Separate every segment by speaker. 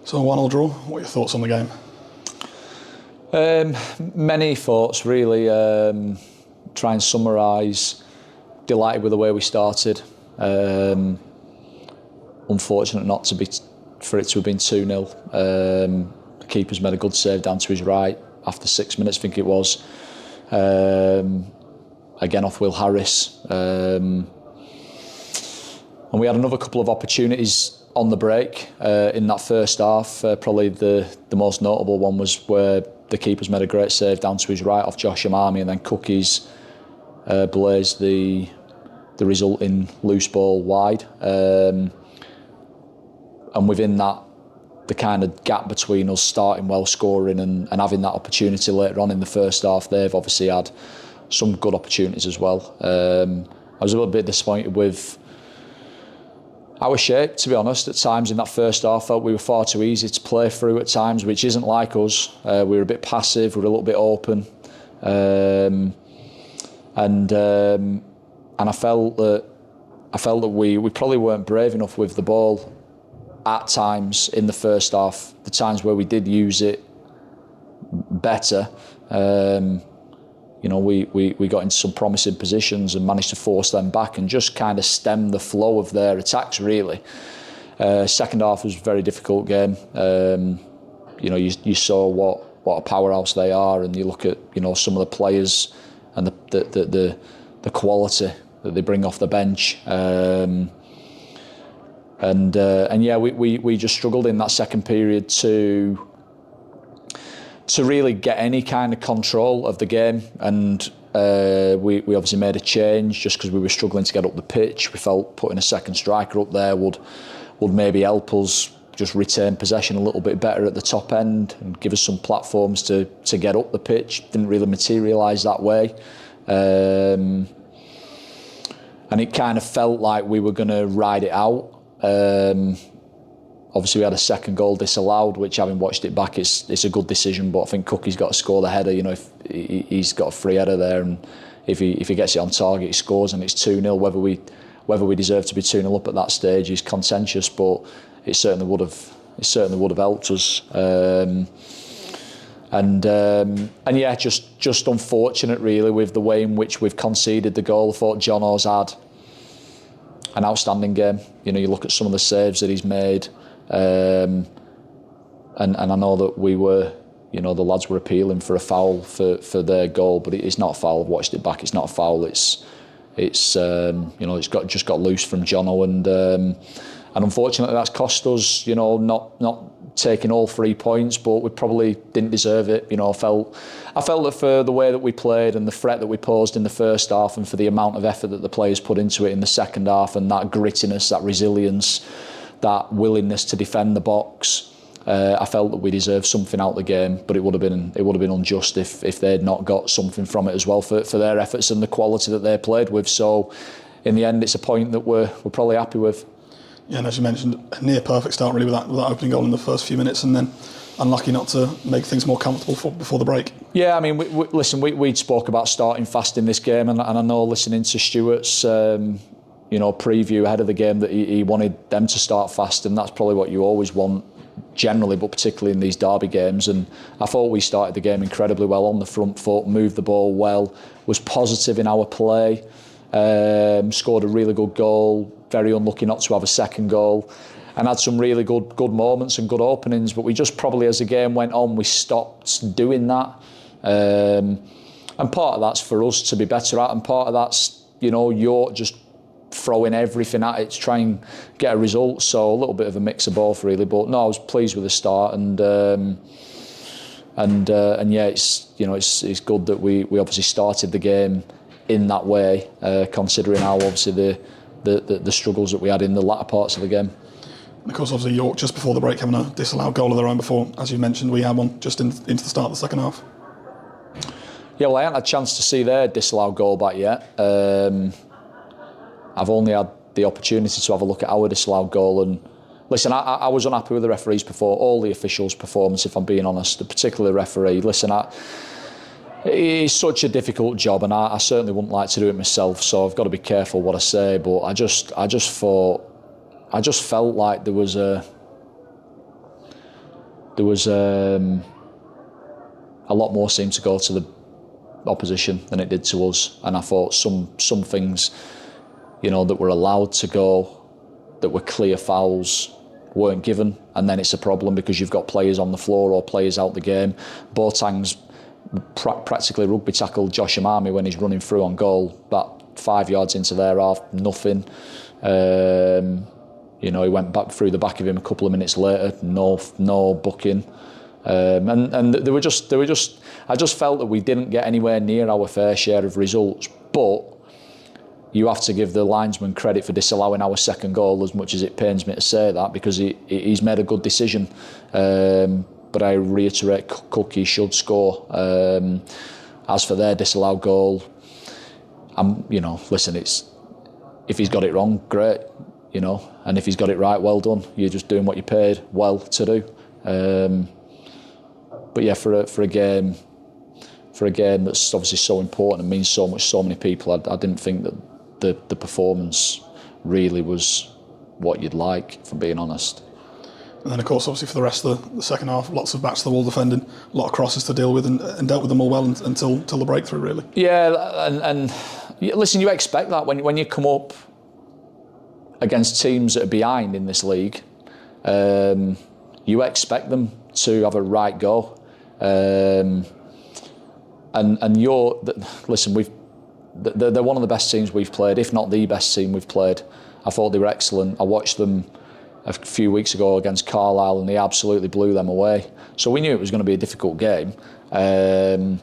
Speaker 1: So a 1-1 draw, what are your thoughts on the game?
Speaker 2: Many thoughts really. Try and summarise. Delighted with the way we started. Unfortunate not to be for it to have been 2-0. The keeper's made a good save down to his right after 6 minutes, I think it was. Again off Will Harris. And we had another couple of opportunities on the break in that first half. Probably the most notable one was where the keeper's made a great save down to his right off Josh Amami, and then Cookies blazed the resulting loose ball wide. And within that, the kind of gap between us starting well, scoring and having that opportunity later on in the first half, they've obviously had some good opportunities as well. I was a little bit disappointed with our shape, to be honest. At times in that first half, I felt we were far too easy to play through at times, which isn't like us. We were a bit passive, we were a little bit open, and I felt that we probably weren't brave enough with the ball at times in the first half. The times where we did use it better, we got into some promising positions and managed to force them back and just kind of stem the flow of their attacks, really. Second half was a very difficult game. You saw what a powerhouse they are, and you look at some of the players and the quality that they bring off the bench. We just struggled in that second period to really get any kind of control of the game, and we obviously made a change just because we were struggling to get up the pitch. We felt putting a second striker up there would maybe help us just retain possession a little bit better at the top end and give us some platforms to get up the pitch. Didn't really materialise that way, and it kind of felt like we were going to ride it out. Obviously we had a second goal disallowed, which, having watched it back, it's a good decision, but I think Cookie's got to score the header. If he's got a free header there, and if he gets it on target, he scores, and it's 2-0. Whether we deserve to be 2-0 up at that stage is contentious, but it certainly would have helped us. Just unfortunate really with the way in which we've conceded the goal. I thought John O's had an outstanding game. You look at some of the saves that he's made, and I know that we were, the lads were appealing for a foul for their goal, but it's not a foul. I've watched it back. It's not a foul. It's just got loose from Jono, and unfortunately that's cost us. Not taking all 3 points, but we probably didn't deserve it. I felt that for the way that we played and the threat that we posed in the first half, and for the amount of effort that the players put into it in the second half, and that grittiness, that resilience, that willingness to defend the box, I felt that we deserved something out of the game. But it would have been unjust if they'd not got something from it as well for their efforts and the quality that they played with. So in the end, it's a point that we're probably happy with.
Speaker 1: Yeah, and as you mentioned, a near perfect start really with that opening goal in the first few minutes, and then unlucky not to make things more comfortable before the break.
Speaker 2: Yeah, I mean, we'd spoke about starting fast in this game, and I know, listening to Stuart's preview ahead of the game, that he wanted them to start fast, and that's probably what you always want generally, but particularly in these derby games. And I thought we started the game incredibly well on the front foot, moved the ball well, was positive in our play, scored a really good goal, very unlucky not to have a second goal, and had some really good moments and good openings. But we just probably, as the game went on, we stopped doing that. And part of that's for us to be better at, and part of that's, you're just throwing everything at it to try and get a result. So a little bit of a mix of both really. But no, I was pleased with the start, and yeah, it's good that we obviously started the game in that way, considering how obviously the struggles that we had in the latter parts of the game.
Speaker 1: And of course, obviously York just before the break having a disallowed goal of their own before, as you mentioned, we had one just into the start of the second half.
Speaker 2: Yeah, well, I haven't had a chance to see their disallowed goal back yet. I've only had the opportunity to have a look at our disallowed goal, and listen, I was unhappy with the referees before, all the officials' performance, if I'm being honest, particularly the referee. Listen, it's such a difficult job, and I certainly wouldn't like to do it myself, so I've got to be careful what I say, but I just felt like there was there was a lot more seemed to go to the opposition than it did to us, and I thought some things, that were allowed to go, that were clear fouls, weren't given, and then it's a problem because you've got players on the floor or players out the game. Boateng's practically rugby tackled Josh Amami when he's running through on goal, about 5 yards into their half, nothing. He went back through the back of him a couple of minutes later, no booking. And they were just. I just felt that we didn't get anywhere near our fair share of results. But you have to give the linesman credit for disallowing our second goal, as much as it pains me to say that, because he's made a good decision. But I reiterate, Cookie should score. As for their disallowed goal, listen, if he's got it wrong, great, and if he's got it right, well done. You're just doing what you paid well to do. But yeah, for a game that's obviously so important and means so much to so many people, I didn't think that the performance really was what you'd like, if I'm being honest.
Speaker 1: And then, of course, obviously for the rest of the second half, lots of backs to the wall defending, a lot of crosses to deal with, and dealt with them all well until the breakthrough, really.
Speaker 2: Yeah, and listen, you expect that when you come up against teams that are behind in this league, you expect them to have a right go. Listen, they're one of the best teams we've played, if not the best team we've played. I thought they were excellent. I watched them a few weeks ago against Carlisle, and they absolutely blew them away. So we knew it was going to be a difficult game, and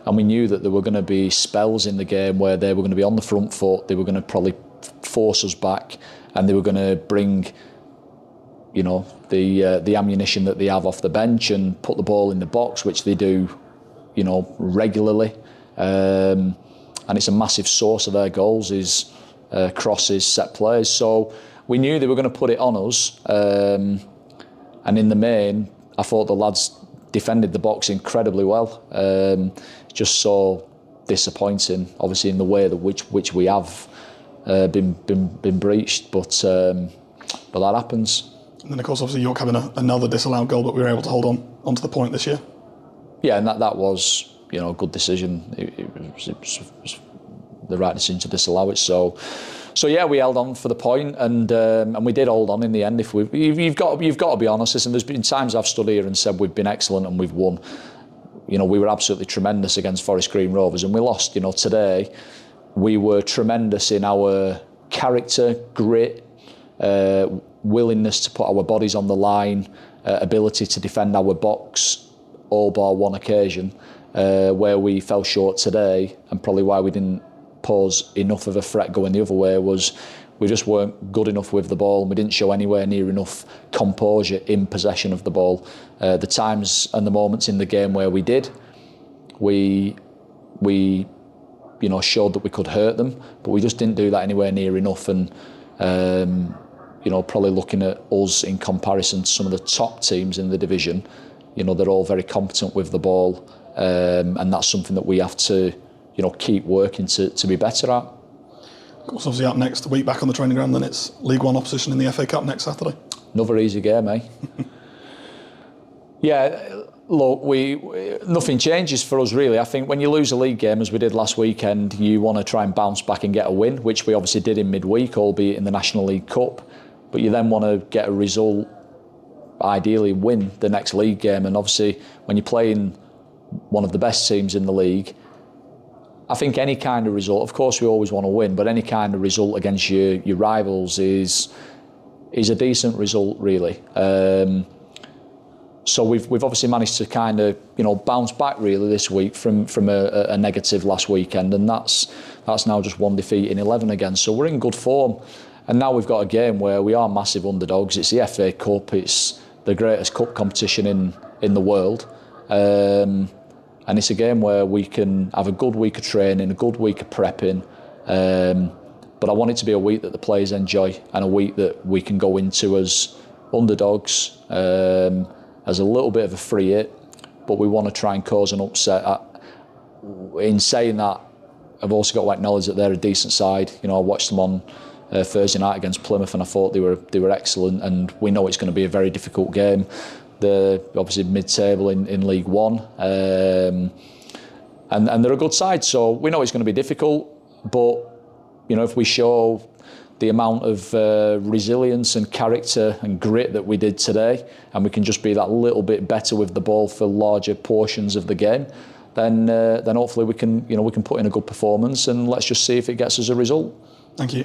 Speaker 2: we knew that there were going to be spells in the game where they were going to be on the front foot. They were going to probably force us back, and they were going to bring, the ammunition that they have off the bench and put the ball in the box, which they do, regularly. And it's a massive source of their goals is crosses, set plays. So we knew they were going to put it on us. And in the main, I thought the lads defended the box incredibly well. Just so disappointing, obviously, in the way that which we have been breached. But that happens.
Speaker 1: And then, of course, obviously York having another disallowed goal, but we were able to hold on to the point this year.
Speaker 2: Yeah, and that was, a good decision. It was the right decision to disallow it. So yeah, we held on for the point, and we did hold on in the end. You've got to be honest. Listen, there's been times I've stood here and said we've been excellent and we've won. We were absolutely tremendous against Forest Green Rovers, and we lost. Today we were tremendous in our character, grit, willingness to put our bodies on the line, ability to defend our box, all bar one occasion. Where we fell short today, and probably why we didn't pose enough of a threat going the other way, was we just weren't good enough with the ball, and we didn't show anywhere near enough composure in possession of the ball. The times and the moments in the game where we did, we showed that we could hurt them, but we just didn't do that anywhere near enough. And probably looking at us in comparison to some of the top teams in the division, they're all very competent with the ball. And that's something that we have to, keep working to be better at.
Speaker 1: Of course, obviously up next week back on the training ground, then it's League One opposition in the FA Cup next Saturday.
Speaker 2: Another easy game, eh? Yeah, look, nothing changes for us really. I think when you lose a league game, as we did last weekend, you want to try and bounce back and get a win, which we obviously did in midweek, albeit in the National League Cup. But you then want to get a result, ideally win the next league game. And obviously, when you're playing one of the best teams in the league, I think any kind of result, of course we always want to win, but any kind of result against your rivals is a decent result really. So we've obviously managed to kind of bounce back really this week from a negative last weekend, and that's now just one defeat in 11 again. So we're in good form, and now we've got a game where we are massive underdogs. It's the FA Cup, it's the greatest cup competition in the world. And it's a game where we can have a good week of training, a good week of prepping. But I want it to be a week that the players enjoy, and a week that we can go into as underdogs, as a little bit of a free hit. But we want to try and cause an upset. In saying that, I've also got to acknowledge that they're a decent side. I watched them on Thursday night against Plymouth, and I thought they were excellent. And we know it's going to be a very difficult game. They're obviously mid-table in League One, and they're a good side. So we know it's going to be difficult, but if we show the amount of resilience and character and grit that we did today, and we can just be that little bit better with the ball for larger portions of the game, then hopefully we can put in a good performance, and let's just see if it gets us a result.
Speaker 1: Thank you.